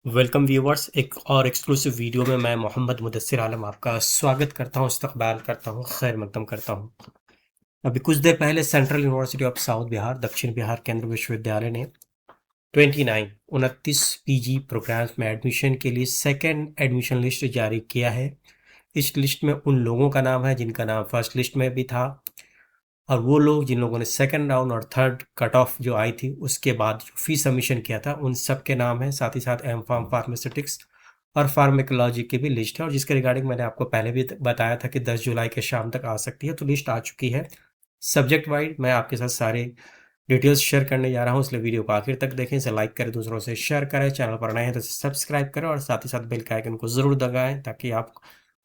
Welcome viewers, एक और exclusive video में मैं मोहम्मद मुदस्सिर आलम आपका स्वागत करता हूं, इस्तकबाल करता हूं, खैर मकदम करता हूं। अभी कुछ देर पहले central University of South Bihar दक्षिण बिहार केंद्र विश्वविद्यालय ने 29 पीजी प्रोग्राम्स में एडमिशन के लिए सेकेंड एडमिशन लिस्ट जारी किया है। इस लिस्ट में उन लोगों का नाम है जिनका नाम फर्स्ट लिस्ट में भी था, और वो लोग जिन लोगों ने सेकंड राउंड और थर्ड कट ऑफ जो आई थी उसके बाद जो फी सबमिशन किया था उन सब के नाम है। साथ ही साथ एम फार्म फार्मास्यूटिक्स और फार्मेकोलॉजी की भी लिस्ट है, और जिसके रिगार्डिंग मैंने आपको पहले भी बताया था कि 10 जुलाई के शाम तक आ सकती है। तो लिस्ट आ चुकी है। सब्जेक्ट वाइज मैं आपके साथ सारे डिटेल्स शेयर करने जा रहा हूँ, इसलिए वीडियो को आखिर तक देखें, इसे लाइक करें, दूसरों से शेयर करें, चैनल पर नए हैं तो सब्सक्राइब करें और साथ ही साथ बेल के आइकन को ज़रूर दबाएं ताकि आप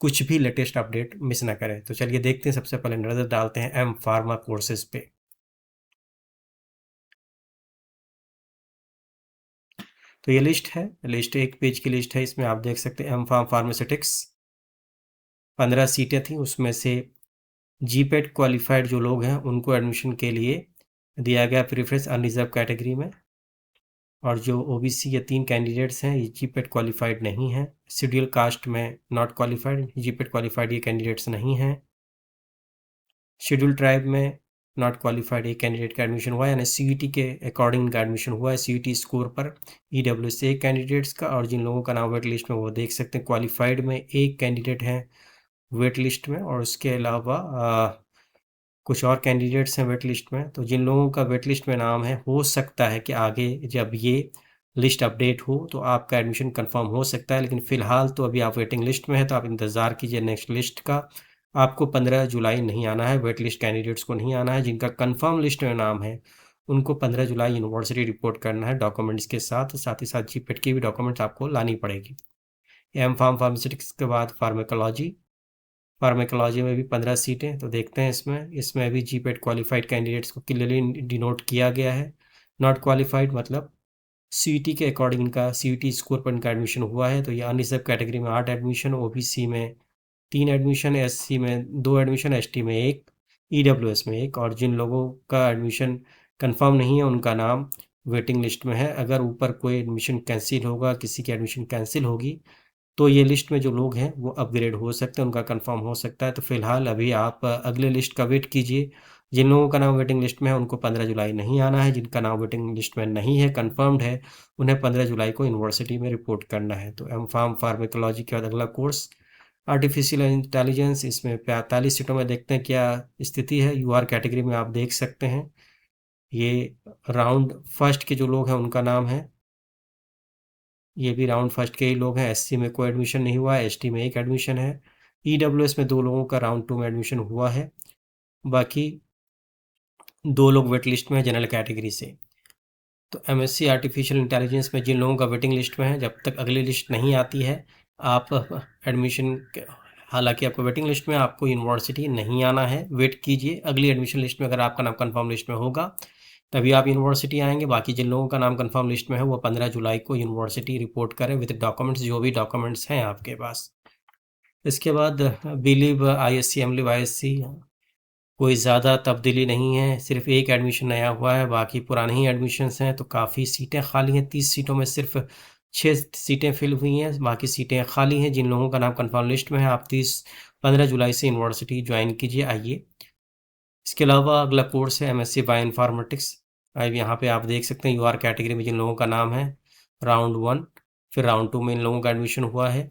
कुछ भी लेटेस्ट अपडेट मिस ना करें। तो चलिए देखते हैं, सबसे पहले नज़र डालते हैं एम फार्मा कोर्सेज पे। तो ये लिस्ट है, लिस्ट एक पेज की लिस्ट है। इसमें आप देख सकते हैं एम फार्म फार्मास्यूटिक्स 15 सीटें थी, उसमें से जीपेट क्वालिफाइड जो लोग हैं उनको एडमिशन के लिए दिया गया प्रेफरेंस अनरिजर्व कैटेगरी में, और जो ओबीसी ये 3 कैंडिडेट्स हैं ये जीपेट क्वालिफाइड नहीं हैं। शेड्यूल कास्ट में नॉट क्वालिफाइड, जीपेट क्वालिफाइड ये कैंडिडेट्स नहीं हैं। शेड्यूल ट्राइब में नॉट क्वालिफाइड एक कैंडिडेट का एडमिशन हुआ है, यानी सीईटी के अकॉर्डिंग इनका एडमिशन हुआ है, सीईटी स्कोर पर। ईडब्ल्यूएस से एक कैंडिडेट्स का, और जिन लोगों का नाम वेट लिस्ट में वो देख सकते हैं, क्वालिफाइड में एक कैंडिडेट है वेट लिस्ट में, और उसके अलावा कुछ और कैंडिडेट्स हैं वेट लिस्ट में। तो जिन लोगों का वेट लिस्ट में नाम है, हो सकता है कि आगे जब ये लिस्ट अपडेट हो तो आपका एडमिशन कंफर्म हो सकता है, लेकिन फ़िलहाल तो अभी आप वेटिंग लिस्ट में है, तो आप इंतज़ार कीजिए नेक्स्ट लिस्ट का। आपको 15 जुलाई नहीं आना है, वेट लिस्ट कैंडिडेट्स को नहीं आना है। जिनका कंफर्म लिस्ट में नाम है उनको 15 जुलाई यूनिवर्सिटी रिपोर्ट करना है डॉक्यूमेंट्स के साथ, साथ ही साथ जीपेट की भी डॉक्यूमेंट्स आपको लानी पड़ेगी। एम फार्म फार्मास्यूटिक्स के बाद फार्मेकोलॉजी, फार्मेकोलॉजी में भी 15 सीटें। तो देखते हैं इसमें भी जीपेट क्वालिफाइड कैंडिडेट्स को क्लियरली डिनोट किया गया है। नॉट क्वालिफाइड मतलब सीईटी के अकॉर्डिंग इनका सीईटी स्कोर पर इनका एडमिशन हुआ है। तो ये अनरिजर्व कैटेगरी में 8 एडमिशन, ओबीसी में 3 एडमिशन, एससी में 2 एडमिशन, एसटी में 1, ईडब्ल्यूएस में 1, और जिन लोगों का एडमिशन कंफर्म नहीं है उनका नाम वेटिंग लिस्ट में है। अगर ऊपर कोई एडमिशन कैंसिल होगा, किसी की एडमिशन कैंसिल होगी, तो ये लिस्ट में जो लोग हैं वो अपग्रेड हो सकते हैं, उनका कंफर्म हो सकता है। तो फिलहाल अभी आप अगले लिस्ट का वेट कीजिए। जिन लोगों का नाम वेटिंग लिस्ट में है उनको 15 जुलाई नहीं आना है, जिनका नाम वेटिंग लिस्ट में नहीं है, कंफर्म्ड है, उन्हें 15 जुलाई को यूनिवर्सिटी में रिपोर्ट करना है। तो एम फार्म फार्मेकोलॉजी के बाद अगला कोर्स आर्टिफिशियल इंटेलिजेंस, इसमें 45 सीटों में देखते हैं क्या स्थिति है। यूआर कैटेगरी में आप देख सकते हैं ये राउंड फर्स्ट के जो लोग हैं उनका नाम है, ये भी राउंड फर्स्ट के ही लोग हैं। एससी में कोई एडमिशन नहीं हुआ है, एसटी में एक एडमिशन है, ईडब्ल्यूएस में 2 लोगों का राउंड 2 में एडमिशन हुआ है, बाकी 2 लोग वेट लिस्ट में है जनरल कैटेगरी से। तो एमएससी आर्टिफिशियल इंटेलिजेंस में जिन लोगों का वेटिंग लिस्ट में है, जब तक अगली लिस्ट नहीं आती है आप एडमिशन, हालांकि आपको वेटिंग लिस्ट में आपको यूनिवर्सिटी नहीं आना है, वेट कीजिए अगली एडमिशन लिस्ट में। अगर आपका नाम कंफर्म लिस्ट में होगा तभी आप यूनिवर्सिटी आएंगे। बाकी जिन लोगों का नाम कंफर्म लिस्ट में है वो 15 जुलाई को यूनिवर्सिटी रिपोर्ट करें विद डॉक्यूमेंट्स, जो भी डॉक्यूमेंट्स हैं आपके पास। इसके बाद बिलीव आईएससी, एमलिव आईएससी, कोई ज़्यादा तब्दीली नहीं है, सिर्फ एक एडमिशन नया हुआ है, बाकी पुराने ही एडमिशन्स हैं। तो काफ़ी सीटें खाली हैं, 30 सीटों में सिर्फ 6 सीटें फिल हुई हैं, बाकी सीटें खाली हैं। जिन लोगों का नाम कंफर्म लिस्ट में है, आप 15 जुलाई से यूनिवर्सिटी ज्वाइन कीजिए, आइए। इसके अलावा अगला कोर्स है एमएससी बायो इन्फॉर्मेटिक्स। अब यहाँ पे आप देख सकते हैं यूआर कैटेगरी में जिन लोगों का नाम है राउंड 1, फिर राउंड 2 में इन लोगों का एडमिशन हुआ है।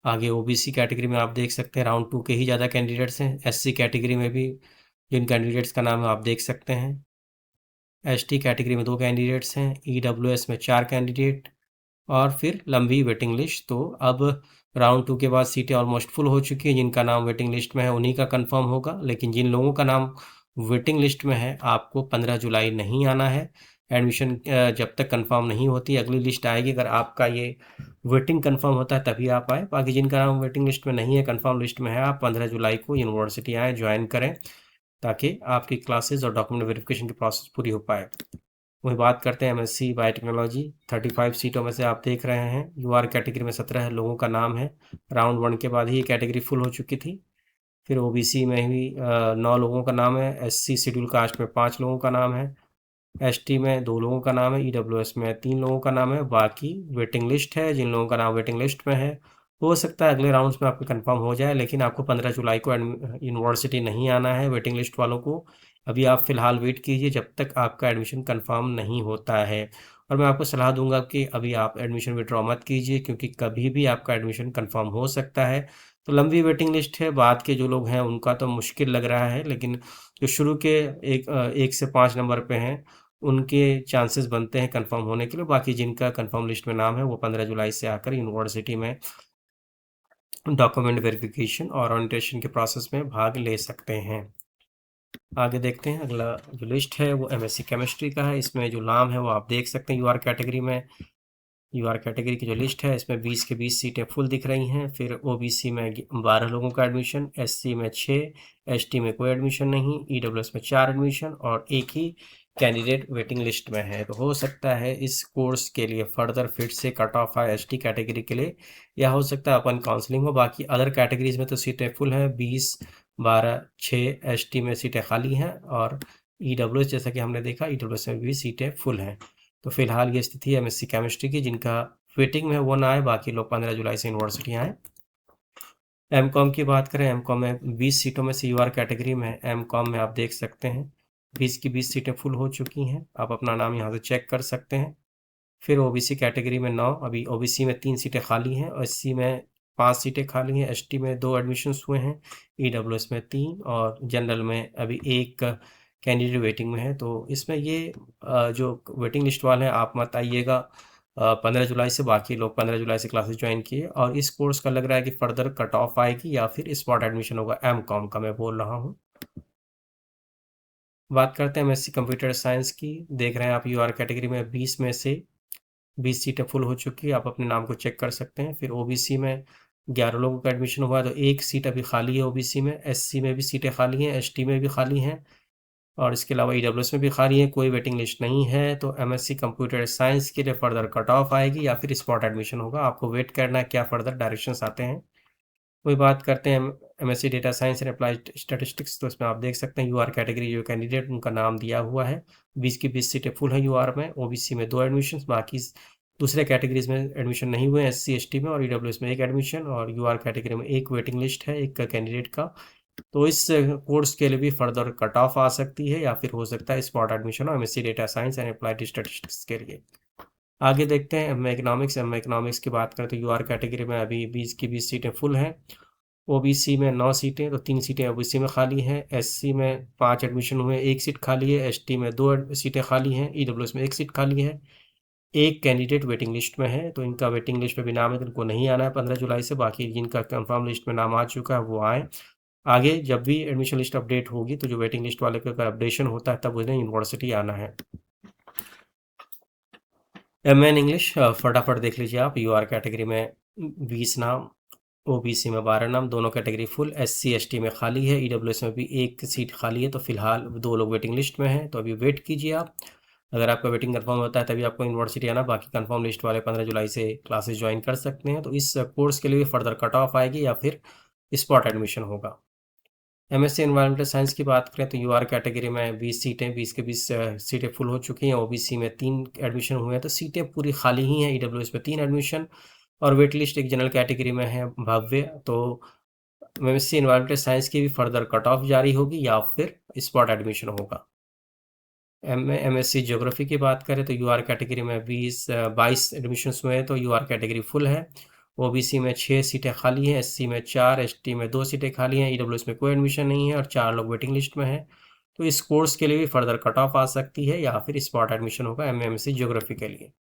आगे ओबीसी कैटेगरी में आप देख सकते हैं राउंड 2 के ही ज़्यादा कैंडिडेट्स हैं। एससी कैटेगरी में भी जिन कैंडिडेट्स का नाम है आप देख सकते हैं। एसटी कैटेगरी में 2 कैंडिडेट्स हैं, ईडब्ल्यूएस में 4 कैंडिडेट, और फिर लंबी वेटिंग लिस्ट। तो अब राउंड 2 के बाद सीटें ऑलमोस्ट फुल हो चुकी हैं। जिनका नाम वेटिंग लिस्ट में है उन्हीं का कंफर्म होगा, लेकिन जिन लोगों का नाम वेटिंग लिस्ट में है आपको 15 जुलाई नहीं आना है। एडमिशन जब तक कंफर्म नहीं होती, अगली लिस्ट आएगी। अगर आपका ये वेटिंग कंफर्म होता है तभी आप आए, बाकी जिनका नाम वेटिंग लिस्ट में नहीं है, कंफर्म लिस्ट में है, आप 15 जुलाई को यूनिवर्सिटी आएँ, ज्वाइन करें, ताकि आपकी क्लासेस और डॉक्यूमेंट वेरिफिकेशन की प्रोसेस पूरी हो पाए। वही बात करते हैं एमएससी बायोटेक्नोलॉजी, 35 सीटों में से आप देख रहे हैं यूआर कैटेगरी में 17 लोगों का नाम है। राउंड 1 के बाद ही ये कैटेगरी फुल हो चुकी थी। फिर ओबीसी में भी 9 लोगों का नाम है, एससी शेड्यूल कास्ट में 5 लोगों का नाम है, एसटी में 2 लोगों का नाम है, ईडब्ल्यूएस में 3 लोगों का नाम है, बाकी वेटिंग लिस्ट है, जिन लोगों का नाम वेटिंग लिस्ट में है हो सकता है अगले राउंड्स में आपको कंफर्म हो जाए, लेकिन आपको 15 जुलाई को यूनिवर्सिटी नहीं आना है वेटिंग लिस्ट वालों को। अभी आप फ़िलहाल वेट कीजिए जब तक आपका एडमिशन कंफर्म नहीं होता है। और मैं आपको सलाह दूंगा कि अभी आप एडमिशन विड्रॉ मत कीजिए, क्योंकि कभी भी आपका एडमिशन कंफर्म हो सकता है। तो लंबी वेटिंग लिस्ट है, बाद के जो लोग हैं उनका तो मुश्किल लग रहा है, लेकिन जो शुरू के 1 से 5 नंबर पे हैं उनके चांसेस बनते हैं कंफर्म होने के लिए। बाकी जिनका कंफर्म लिस्ट में नाम है वो 15 जुलाई से आकर यूनिवर्सिटी में डॉक्यूमेंट वेरिफिकेशन और ओरिएंटेशन के प्रोसेस में भाग ले सकते हैं। आगे देखते हैं, अगला जो लिस्ट है वो एमएससी केमिस्ट्री का है। इसमें जो नाम है वो आप देख सकते हैं यूआर कैटेगरी में। यूआर कैटेगरी की जो लिस्ट है इसमें 20 के 20 सीटें फुल दिख रही हैं। फिर ओबीसी में 12 लोगों का एडमिशन, एससी में 6, एसटी में कोई एडमिशन नहीं, ईडब्ल्यूएस में 4 एडमिशन और एक ही कैंडिडेट वेटिंग लिस्ट में है। तो हो सकता है इस कोर्स के लिए फर्दर फिर से कट ऑफ आए एसटी कैटेगरी के लिए, या हो सकता है अपन काउंसलिंग हो। बाकी अदर कैटेगरीज में तो सीटें फुल हैं, 20, 12, 6 एसटी में सीटें खाली हैं और ईडब्ल्यूएस जैसा कि हमने देखा ईडब्ल्यूएस में भी सीटें फुल हैं। तो फिलहाल ये स्थिति है एमएससी केमिस्ट्री की, जिनका वेटिंग में वो ना आए, बाकी लोग 15 जुलाई से यूनिवर्सिटी आए। एमकॉम की बात करें, एमकॉम में 20 सीटों में से यूआर कैटेगरी में एमकॉम में आप देख सकते हैं 20 की 20 सीटें फुल हो चुकी हैं। आप अपना नाम यहाँ से चेक कर सकते हैं। फिर ओबीसी कैटेगरी में 9, अभी ओबीसी में 3 सीटें खाली हैं और एससी में 5 सीटें खाली हैं, एसटी में 2 एडमिशन्स हुए हैं, ईडब्ल्यूएस में 3 और जनरल में अभी 1 कैंडिडेट वेटिंग में है। तो इसमें ये जो वेटिंग लिस्ट वाले हैं आप मत आइएगा 15 जुलाई से, बाकी लोग 15 जुलाई से क्लासेस ज्वाइन किए। और इस कोर्स का लग रहा है कि फर्दर कट ऑफ आएगी या फिर स्पॉट एडमिशन होगा, एमकॉम का मैं बोल रहा हूँ। बात करते हैं एमएससी कंप्यूटर साइंस की। देख रहे हैं आप यूआर कैटेगरी में 20 में से 20 सीटें फुल हो चुकी है, आप अपने नाम को चेक कर सकते हैं। फिर ओबीसी में 11 लोगों का एडमिशन हुआ है, तो 1 सीट अभी खाली है ओबीसी में। एससी में भी सीटें खाली हैं, एसटी में भी खाली हैं और इसके अलावा ईडब्ल्यूएस में भी खाली है, कोई वेटिंग लिस्ट नहीं है। तो एमएससी कंप्यूटर साइंस के लिए फर्दर कट ऑफ आएगी या फिर स्पॉट एडमिशन होगा, आपको वेट करना है क्या फर्दर डायरेक्शंस आते हैं। वही बात करते हैं MSc data science and applied statistics. तो इसमें आप देख सकते हैं यूआर कैटेगरी जो कैंडिडेट उनका नाम दिया हुआ है, 20 की 20 सीटें फुल है यूआर में। ओबीसी में 2 एडमिशन, बाकी दूसरे कैटेगरीज में एडमिशन नहीं हुए, एससी एसटी में और ईडब्ल्यूएस में 1 एडमिशन और यूआर कैटेगरी में 1 वेटिंग लिस्ट है एक कैंडिडेट का। तो इस कोर्स के लिए भी फर्दर कट ऑफ आ सकती है या फिर हो सकता है स्पॉट एडमिशन हो MSc data science and applied statistics के लिए। आगे देखते हैं एम इकोनॉमिक्स। एम इकोनॉमिक्स की बात करें तो यूआर कैटेगरी में अभी 20 की 20 सीटें फुल हैं, ओबीसी में 9 सीटें, तो 3 सीटें ओबीसी में खाली हैं, एससी में 5 एडमिशन हुए, 1 सीट खाली है, एसटी में 2 सीटें खाली हैं, ईडब्ल्यूएस में 1 सीट खाली है, एक कैंडिडेट वेटिंग लिस्ट में है। तो इनका वेटिंग लिस्ट में भी नाम है, तो इनको नहीं आना है 15 जुलाई से। बाकी जिनका कंफर्म लिस्ट में नाम आ चुका है वो आए। आगे जब भी एडमिशन लिस्ट अपडेट होगी तो जो वेटिंग लिस्ट वाले का अगर अपडेशन होता है तब उन्हें यूनिवर्सिटी आना है। एमएन इंग्लिश फटाफट देख लीजिए आप। यूआर कैटेगरी में 20 नाम, ओबीसी में 12 नाम, दोनों कैटेगरी फुल, एससी एसटी में खाली है, ईडब्ल्यूएस में भी 1 सीट खाली है। तो फिलहाल 2 लोग वेटिंग लिस्ट में हैं, तो अभी वेट कीजिए आप। अगर आपका वेटिंग कंफर्म होता है तभी आपको यूनिवर्सिटी आना, बाकी कंफर्म लिस्ट वाले 15 जुलाई से क्लासेस ज्वाइन कर सकते हैं। तो इस कोर्स के लिए फर्दर कट ऑफ आएगी या फिर स्पॉट एडमिशन होगा। एमएससी एनवायरमेंटल साइंस की बात करें तो यूआर कैटेगरी में 20 सीटें, 20 के 20 सीटें फुल हो चुकी हैं, ओबीसी में 3 एडमिशन हुए हैं, तो सीटें पूरी खाली ही हैं। ईडब्ल्यूएस में 3 एडमिशन और वेट लिस्ट एक जनरल कैटेगरी में है भव्य। तो एमएससी एनवायरमेंटल साइंस की भी फर्दर कट ऑफ जारी होगी या फिर स्पॉट एडमिशन होगा। एमएससी ज्योग्राफी की बात करें तो यूआर कैटेगरी में 22 एडमिशन हुए हैं, तो यूआर कैटेगरी फुल है। ओबीसी में 6 सीटें खाली हैं, एससी में 4, एसटी में 2 सीटें खाली हैं, ईडब्ल्यूएस में कोई एडमिशन नहीं है और 4 लोग वेटिंग लिस्ट में हैं। तो इस कोर्स के लिए भी फर्दर कट ऑफ आ सकती है या फिर स्पॉट एडमिशन होगा एमएससी ज्योग्राफी के लिए।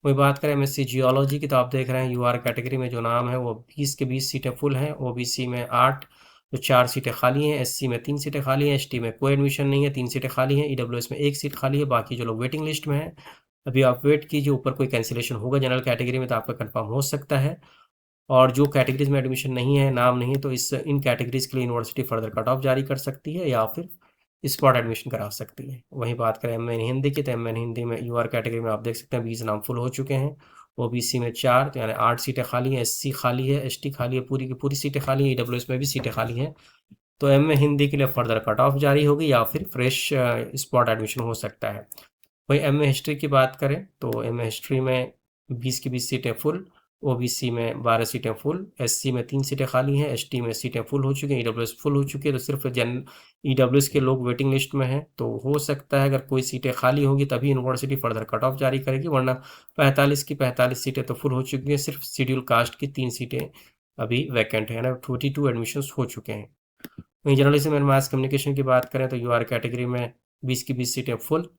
वही बात करें एमएससी जियोलॉजी की तो आप देख रहे हैं यूआर कैटेगरी में जो नाम है वो 20 के 20 सीटें फुल हैं, ओबीसी में 8, तो 4 सीटें खाली हैं, एससी में 3 सीटें खाली हैं, एसटी में कोई एडमिशन नहीं है, 3 सीटें खाली हैं, ईडब्ल्यूएस में 1 सीट खाली है। बाकी जो लोग वेटिंग लिस्ट में हैं अभी आप वेट कीजिए, ऊपर कोई कैंसिलेशन होगा जनरल कैटेगरी में तो आपका कंफर्म हो सकता है। और जो कैटेगरीज में एडमिशन नहीं है, नाम नहीं है, तो इन कैटेगरीज के लिए यूनिवर्सिटी फर्दर कट ऑफ जारी कर सकती है या फिर स्पॉट एडमिशन करा सकती है। वहीं बात करें एम एन हिंदी की तो एम एन हिंदी में यूआर कैटेगरी में आप देख सकते हैं 20 नाम फुल हो चुके हैं, ओबीसी में 4, तो यानी 8 सीटें खाली हैं, एससी खाली है, एसटी खाली है, पूरी की पूरी सीटें खाली हैं, ईडब्ल्यूएस में भी सीटें खाली हैं। तो एम ए हिंदी के लिए फर्दर कट ऑफ जारी होगी या फिर फ्रेश स्पॉट एडमिशन हो सकता है। वही एमए हिस्ट्री की बात करें तो एमए हिस्ट्री में 20 की 20 सीटें फुल, ओबीसी में 12 सीटें फुल, एससी में 3 सीटें खाली हैं, एसटी में सीटें फुल हो चुकी हैं, ईडब्ल्यूएस फुल हो चुकी है। तो सिर्फ ईडब्ल्यूएस के लोग वेटिंग लिस्ट में हैं। तो हो सकता है अगर कोई सीटें खाली होगी तभी यूनिवर्सिटी फर्दर कट ऑफ जारी करेगी, वरना 45 की 45 सीटें तो फुल हो चुकी हैं। सिर्फ शेड्यूल कास्ट की 3 सीटें अभी वैकेंट है ना। 42 एडमिशन्स हो चुके हैं। वहीं जर्नलिज्म एंड मास कम्युनिकेशन की बात करें तो यूआर कैटेगरी में 20 की 20 सीटें फुल।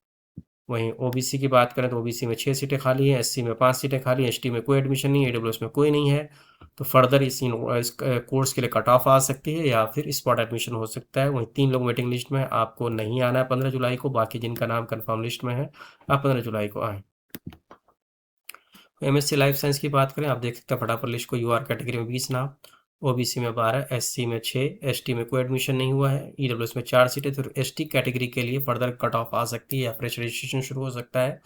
वहीं ओबीसी की बात करें तो ओबीसी में 6 सीटें खाली हैं, एससी में 5 सीटें खाली हैं, एसटी में कोई एडमिशन नहीं है, ईडब्ल्यूएस में कोई नहीं है। तो फर्दर इस कोर्स के लिए कट ऑफ आ सकती है या फिर स्पॉट एडमिशन हो सकता है। वहीं 3 लोग वेटिंग लिस्ट में हैं, आपको नहीं आना है 15 जुलाई को। बाकी जिनका नाम कन्फर्म लिस्ट में है आप 15 जुलाई को आएँ। एमएससी लाइफ साइंस की बात करें, आप देख सकते हैं फटाफट लिस्ट को। यूआर कैटेगरी में 20 नाम, ओबीसी में 12, एससी में 6, एसटी में कोई एडमिशन नहीं हुआ है, ईडब्ल्यूएस में 4 सीटें। तो एसटी कैटेगरी के लिए फर्दर कट ऑफ आ सकती है या फ्रेश रजिस्ट्रेशन शुरू हो सकता है।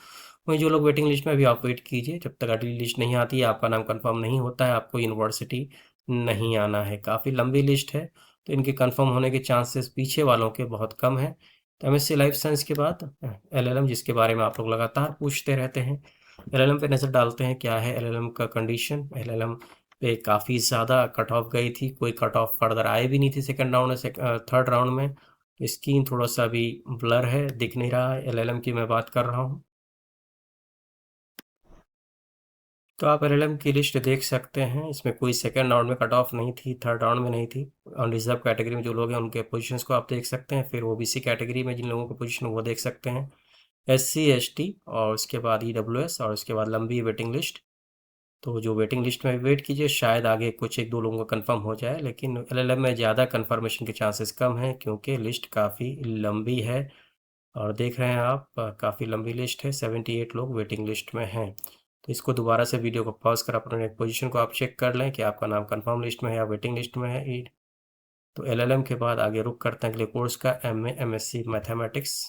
वहीं जो लोग वेटिंग लिस्ट में अभी आप वेट कीजिए, जब तक अगली लिस्ट नहीं आती है, आपका नाम कंफर्म नहीं होता है, आपको यूनिवर्सिटी नहीं आना है। काफ़ी लंबी लिस्ट है तो इनके कंफर्म होने के चांसेस पीछे वालों के बहुत कम हैं। तो एमएससी लाइफ साइंस के बाद एलएलएम, जिसके बारे में आप लोग लगातार पूछते रहते हैं, एलएलएम पे नज़र डालते हैं क्या है एलएलएम का कंडीशन। एलएलएम पे काफ़ी ज़्यादा कट ऑफ गई थी, कोई कट ऑफ फर्दर आए भी नहीं थी सेकंड राउंड में, थर्ड राउंड में। स्क्रीन थोड़ा सा अभी ब्लर है, दिख नहीं रहा है। एलएलएम की मैं बात कर रहा हूँ। तो आप एलएलएम की लिस्ट देख सकते हैं, इसमें कोई सेकंड राउंड में कट ऑफ नहीं थी, थर्ड राउंड में नहीं थी। अनरिजर्व कैटेगरी में जो लोग हैं उनके पोजीशंस को आप देख सकते हैं। फिर ओबीसी कैटेगरी में जिन लोगों की पोजीशन वो देख सकते हैं, एससी एसटी और उसके बाद ईडब्ल्यूएस और उसके बाद लंबी वेटिंग लिस्ट। तो जो वेटिंग लिस्ट में वेट कीजिए, शायद आगे कुछ एक दो लोगों का कंफर्म हो जाए, लेकिन एलएलएम में ज़्यादा कंफर्मेशन के चांसेस कम हैं क्योंकि लिस्ट काफ़ी लंबी है। और देख रहे हैं आप, काफ़ी लंबी लिस्ट है, 78 लोग वेटिंग लिस्ट में हैं। तो इसको दोबारा से वीडियो को पॉज कर अपने पोजीशन को आप चेक कर लें कि आपका नाम कंफर्म लिस्ट में है या वेटिंग लिस्ट में है। तो एलएलएम के बाद आगे रुक करते हैं अगले कोर्स का, एमए एमएससी मैथमेटिक्स।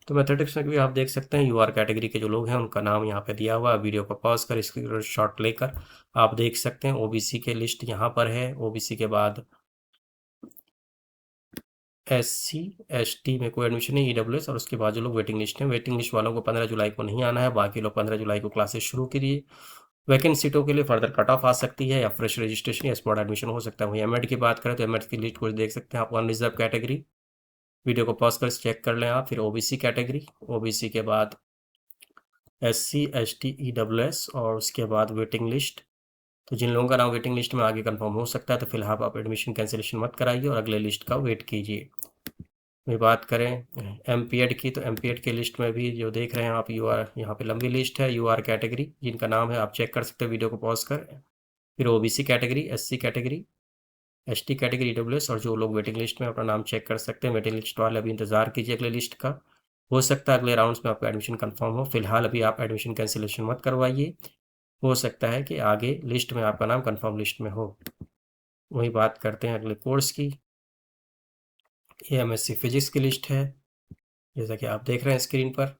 तो मैथमेटिक्स में भी आप देख सकते हैं यूआर कैटेगरी के जो लोग हैं उनका नाम यहाँ पे दिया हुआ है। वीडियो को पॉज कर इसकी शॉट लेकर आप देख सकते हैं। ओबीसी के लिस्ट यहाँ पर है, ओबीसी के बाद एससी एसटी में कोई एडमिशन नहीं, ईडब्ल्यूएस और उसके बाद जो लोग वेटिंग लिस्ट हैं, वेटिंग लिस्ट वालों को 15 जुलाई को नहीं आना है, बाकी लोग 15 जुलाई को क्लासेस शुरू करिए। वैकेंट सीटों के लिए फर्दर कट ऑफ आ सकती है या फ्रेश रजिस्ट्रेशन या स्पॉट एडमिशन हो सकता है। वहीं एमएड की बात करें तो एमएड की लिस्ट को देख सकते हैं आप, अनरिजर्व कैटेगरी। वीडियो को पॉज कर चेक कर लें आप। फिर ओबीसी कैटेगरी, ओबीसी के बाद एससी एसटी ईडब्ल्यूएस और उसके बाद वेटिंग लिस्ट। तो जिन लोगों का नाम वेटिंग लिस्ट में आगे कंफर्म हो सकता है तो फिलहाल आप एडमिशन कैंसिलेशन मत कराइए और अगले लिस्ट का वेट कीजिए। मैं बात करें एमपीएड की, तो एमपीएड की लिस्ट में भी जो देख रहे हैं आप, यूआर यहाँ पे लंबी लिस्ट है। यूआर कैटेगरी जिनका नाम है आप चेक कर सकते हैं वीडियो को पॉज कर। फिर OBC category, SC category, ST category, EWS और जो लोग वेटिंग लिस्ट में अपना नाम चेक कर सकते हैं। वेटिंग लिस्ट वाले अभी इंतजार कीजिए अगले लिस्ट का, हो सकता है अगले राउंड्स में आपका एडमिशन कंफर्म हो। फिलहाल अभी आप एडमिशन कैंसिलेशन मत करवाइए, हो सकता है कि आगे लिस्ट में आपका नाम कंफर्म लिस्ट में हो। वही बात करते हैं अगले कोर्स की। ये एमएससी फिजिक्स की लिस्ट है, जैसा कि आप देख रहे हैं स्क्रीन पर।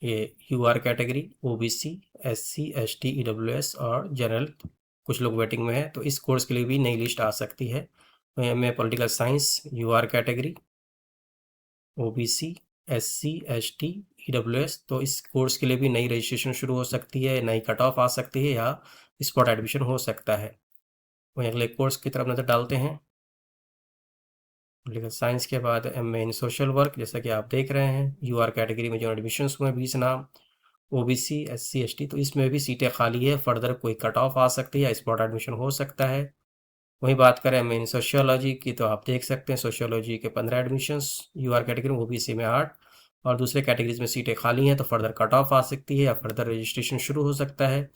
ये UR category, OBC, SC ST EWS और जनरल कुछ लोग वेटिंग में है। तो इस कोर्स के लिए भी नई लिस्ट आ सकती है। तो MA political science, UR category, OBC, SC ST EWS, तो इस कोर्स के लिए भी नई रजिस्ट्रेशन शुरू हो सकती है, नई कट ऑफ आ सकती है या स्पॉट एडमिशन हो सकता है। वहीं अगले कोर्स की तरफ नज़र डालते हैं। पॉलिटिकल साइंस के बाद एमए इन सोशल वर्क, जैसा कि आप देख रहे हैं यूआर कैटेगरी में जो एडमिशन्स हुए 20 नाम, ओबीसी एससी एसटी, तो इसमें भी सीटें खाली है, फर्दर कोई कट ऑफ आ सकती है या स्पॉट एडमिशन हो सकता है। वहीं बात करें एमए इन सोशियोलॉजी की, तो आप देख सकते हैं सोशियोलॉजी के 15 एडमिशन्स, यूआर कैटेगरी में, ओबीसी में 8 और दूसरे कैटेगरीज में सीटें खाली हैं, तो फर्दर कट ऑफ आ सकती है या फर्दर रजिस्ट्रेशन शुरू हो सकता है।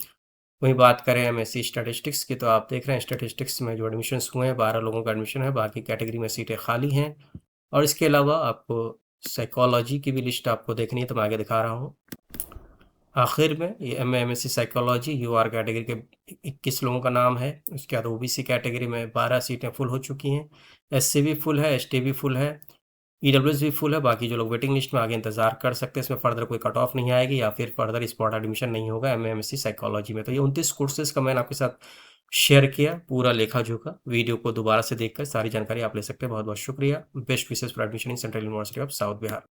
वहीं बात करें एमएससी स्टैटिस्टिक्स की, तो आप देख रहे हैं स्टैटिस्टिक्स में जो एडमिशन्स हुए हैं 12 लोगों का एडमिशन है, बाकी कैटेगरी में सीटें खाली हैं। और इसके अलावा आपको साइकोलॉजी की भी लिस्ट आपको देखनी है, तो मैं आगे दिखा रहा हूँ। आखिर में ये एमएससी साइकोलॉजी यूआर कैटेगरी के 21 लोगों का नाम है। उसके बाद ओबीसी कैटेगरी में 12 सीटें फुल हो चुकी हैं, एससी भी फुल है, एसटी भी फुल है, ईडब्ल्यूएस भी फुल है। बाकी जो लोग वेटिंग लिस्ट में आगे इंतजार कर सकते हैं, इसमें फर्दर कोई कट ऑफ नहीं आएगी या फिर फर्दर स्पॉट एडमिशन नहीं होगा एमएससी साइकोलॉजी में। तो ये 29 कोर्सेज का मैंने आपके साथ शेयर किया, पूरा लेखा जोखा। वीडियो को दोबारा से देखकर सारी जानकारी आप ले सकते हैं। बहुत बहुत शुक्रिया। Best wishes for admission in Central University of South Bihar.